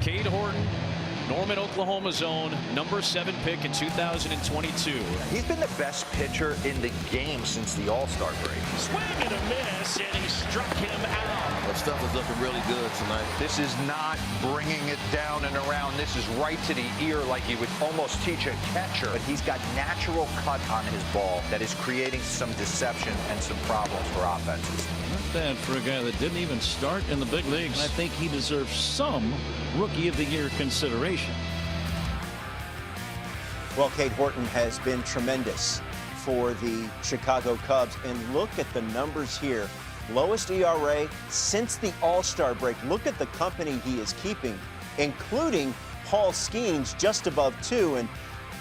Cade Horton, Norman, Oklahoma's own #7 pick in 2022. He's been the best pitcher in the game since the All-Star break. Swing and a miss, and he struck him out. That stuff is looking really good tonight. This is not bringing it down and around. This is right to the ear like you would almost teach a catcher. But he's got natural cut on his ball that is creating some deception and some problems for offenses. Not bad for a guy that didn't even start in the big leagues. I think he deserves some Rookie of the Year consideration. Well, Cade Horton has been tremendous for the Chicago Cubs. And look at the numbers here. Lowest ERA since the All-Star break. Look at the company he is keeping, including Paul Skeens just above 2. And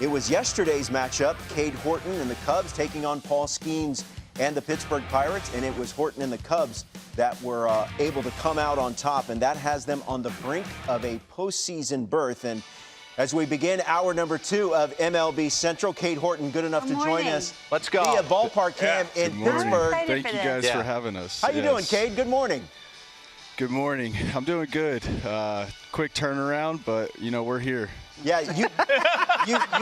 it was yesterday's matchup, Cade Horton and the Cubs taking on Paul Skeens and the Pittsburgh Pirates. And it was Horton and the Cubs that were able to come out on top. And that has them on the brink of a postseason berth. And as we begin hour number 2 of MLB Central, Cade Horton, good enough to join us. Let's go. Via Ballpark Cam in Pittsburgh. Thank you guys for having us. How you doing, Cade? Good morning. Good morning. I'm doing good. Quick turnaround, but you know we're here. Yeah, you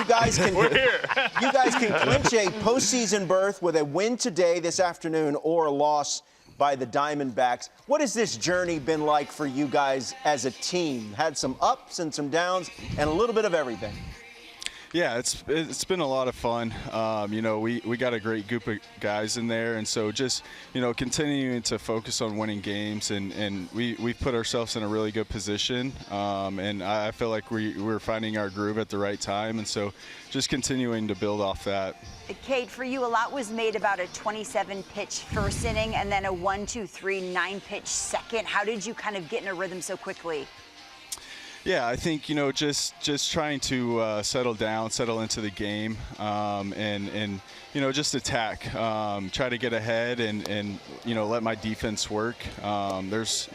guys can. We're here. You guys can clinch a postseason berth with a win today, this afternoon, or a loss by the Diamondbacks. What has this journey been like for you guys as a team? Had some ups and some downs and a little bit of everything. Yeah, it's been a lot of fun. You know, we got a great group of guys in there, and so just, you know, continuing to focus on winning games, and we've put ourselves in a really good position, and I feel like we're finding our groove at the right time, and so just continuing to build off that. Cade, for you, a lot was made about a 27-pitch first inning and then a 1-2-3 9-pitch second. How did you kind of get in a rhythm so quickly? Yeah, I think, you know, just trying to settle down, settle into the game, and you know, just attack, try to get ahead, and you know, let my defense work. There's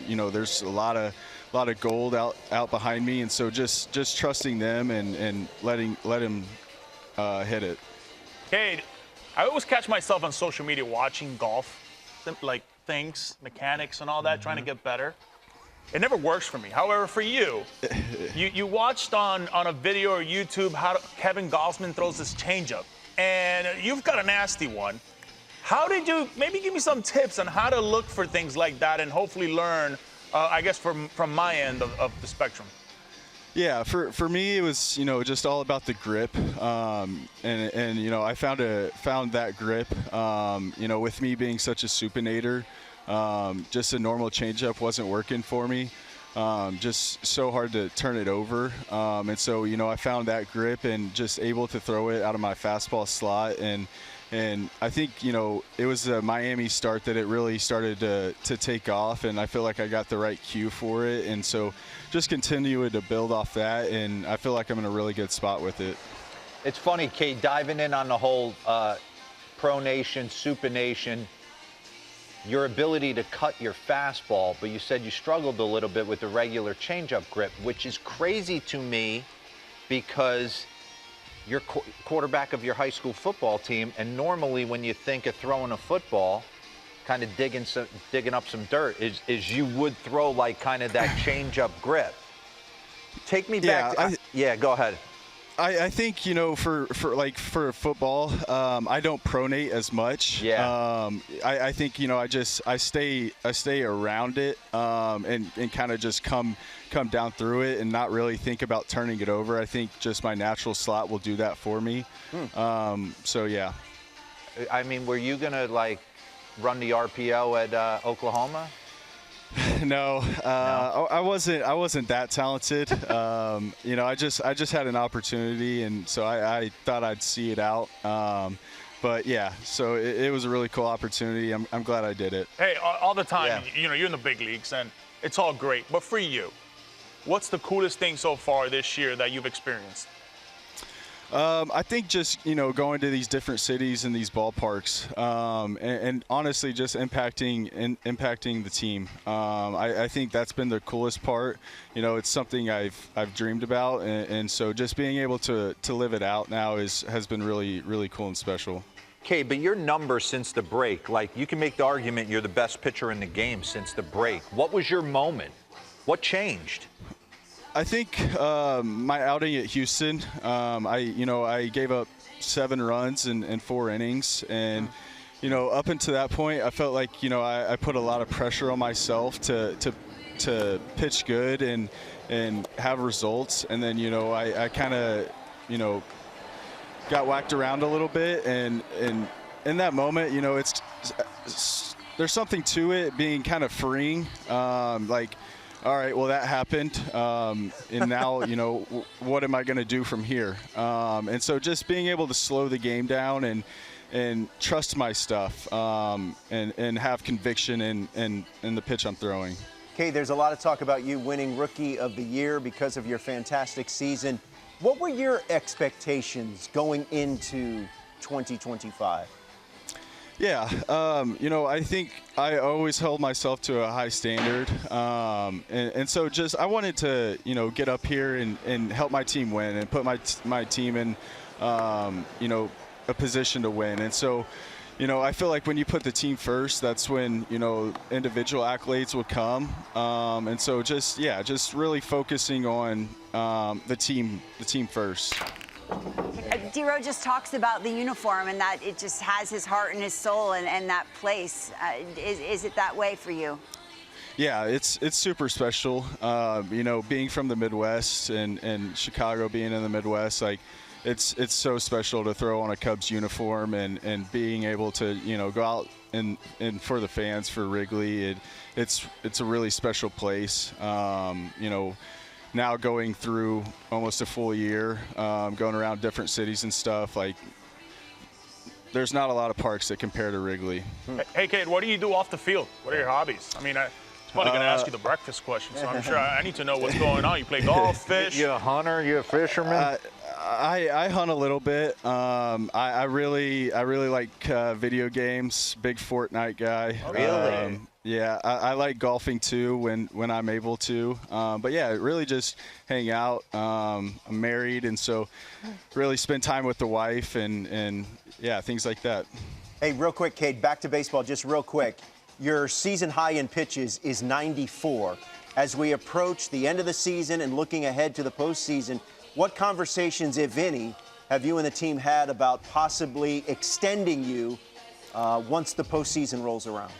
a lot of gold out behind me, and so just trusting them and let him hit it. Cade, I always catch myself on social media watching golf, like things, mechanics, and all that, trying to get better. It never works for me. However, for you, you watched on a video or YouTube how Kevin Gausman throws this changeup, and you've got a nasty one. How did you, maybe give me some tips on how to look for things like that and hopefully learn, I guess, from my end of the spectrum? Yeah, for me it was, you know, just all about the grip, and you know, I found that grip, you know, with me being such a supinator. Just a normal changeup wasn't working for me. Just so hard to turn it over. And so, you know, I found that grip and just able to throw it out of my fastball slot. And I think, you know, it was a Miami start that it really started to take off. And I feel like I got the right cue for it. And so just continuing to build off that. And I feel like I'm in a really good spot with it. It's funny, Cade, diving in on the whole pronation, supination, your ability to cut your fastball, but you said you struggled a little bit with the regular changeup grip, which is crazy to me because you're quarterback of your high school football team, and normally when you think of throwing a football, kind of digging up some dirt, is you would throw like kind of that changeup grip. Take me back. Yeah, go ahead. I think, you know, for football, I don't pronate as much. Yeah. I think, you know, I stay around it, and kind of just come down through it and not really think about turning it over. I think just my natural slot will do that for me. So yeah. I mean, were you gonna like run the RPO at Oklahoma? No, I wasn't that talented. You know, I just had an opportunity, and so I thought I'd see it out. But yeah, so it was a really cool opportunity. I'm glad I did it. Hey, all the time, you know, you're in the big leagues, and it's all great. But for you, what's the coolest thing so far this year that you've experienced? I think just, you know, going to these different cities and these ballparks, and honestly just impacting the team. I think that's been the coolest part. You know, it's something I've dreamed about, and so just being able to live it out now has been really cool and special. Okay, but your numbers since the break, like you can make the argument you're the best pitcher in the game since the break. What was your moment? What changed? I think my outing at Houston, I gave up 7 runs in 4 innings, and up until that point, I felt like I put a lot of pressure on myself to pitch good and have results, and then I kind of got whacked around a little bit, and in that moment, there's something to it being kind of freeing, like, all right, well, that happened, and now, what am I going to do from here? And so just being able to slow the game down and trust my stuff, and have conviction in the pitch I'm throwing. Kade, there's a lot of talk about you winning Rookie of the Year because of your fantastic season. What were your expectations going into 2025? Yeah, I think I always held myself to a high standard, and so just I wanted to, get up here and help my team win and put my team in, a position to win. And so, I feel like when you put the team first, that's when individual accolades would come. And so just really focusing on the team first. D-Row just talks about the uniform and that it just has his heart and his soul and that place. Is it that way for you? Yeah, it's super special. Being from the Midwest and Chicago being in the Midwest, like it's so special to throw on a Cubs uniform and being able to go out and for the fans for Wrigley. It's a really special place. Now going through almost a full year, going around different cities and stuff, like there's not a lot of parks that compare to Wrigley. Hey, Cade, what do you do off the field? What are your hobbies? I mean, I was probably going to ask you the breakfast question, so I'm sure I need to know what's going on. You play golf, fish? You a hunter? You a fisherman? I hunt a little bit. I really like video games. Big Fortnite guy. Really? Yeah, I like golfing too when I'm able to. But yeah, really just hang out. I'm married, and so really spend time with the wife and yeah, things like that. Hey, real quick, Cade, back to baseball, just real quick. Your season high in pitches is 94. As we approach the end of the season and looking ahead to the postseason, what conversations, if any, have you and the team had about possibly extending you once the postseason rolls around?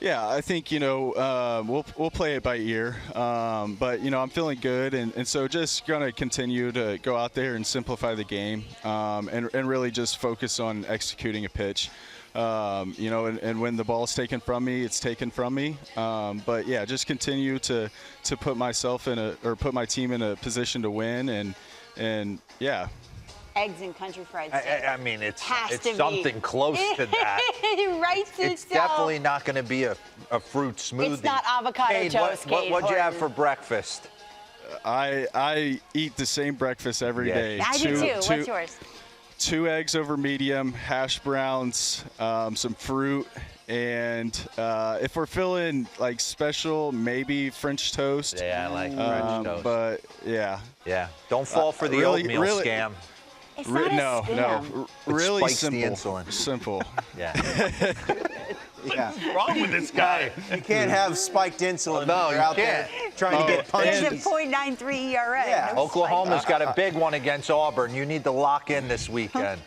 Yeah, I think, we'll play it by ear. But, I'm feeling good. And so just going to continue to go out there and simplify the game and really just focus on executing a pitch. And when the ball's taken from me, it's taken from me. But, yeah, just continue to put myself put my team in a position to win. And yeah. Eggs and country fried steak. I mean, it's something close to that. It writes It's itself. definitely not going to be a fruit smoothie. It's not avocado Cade, toast, Cade what'd you have Horton. for breakfast? I eat the same breakfast every day. I do too. What's yours? 2 eggs over medium, hash browns, some fruit, and if we're feeling like special, maybe French toast. Yeah, I like French toast. But yeah. Yeah, don't fall for the really- oatmeal really- scam. It's not a No, scam. really spikes the simple. insulin. Simple. Yeah. Yeah. What's wrong with this guy? You can't have spiked insulin No, when you're you out there can't. trying to get It's punches. a .93 ERA. Yeah. No Oklahoma's got a big one against Auburn. You need to lock in this weekend.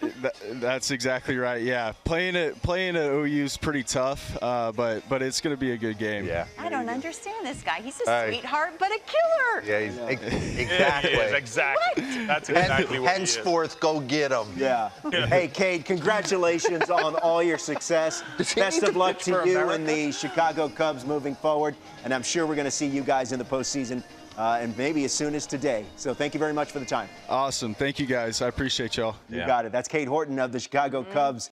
That's exactly right. Yeah, playing at OU is pretty tough, but it's going to be a good game. Yeah. I don't understand this guy. He's a Hey. sweetheart, but a killer. Yeah, exactly. He is, exactly. That's exactly what he is. Henceforth, go get him. Yeah. Hey, Cade, congratulations on all your success. he Best need of to luck pitch to for you America? and the Chicago Cubs moving forward. And I'm sure we're going to see you guys in the postseason and maybe as soon as today. So thank you very much for the time. Awesome. Thank you, guys. I appreciate y'all. You got it. That's Cade Horton of the Chicago Cubs.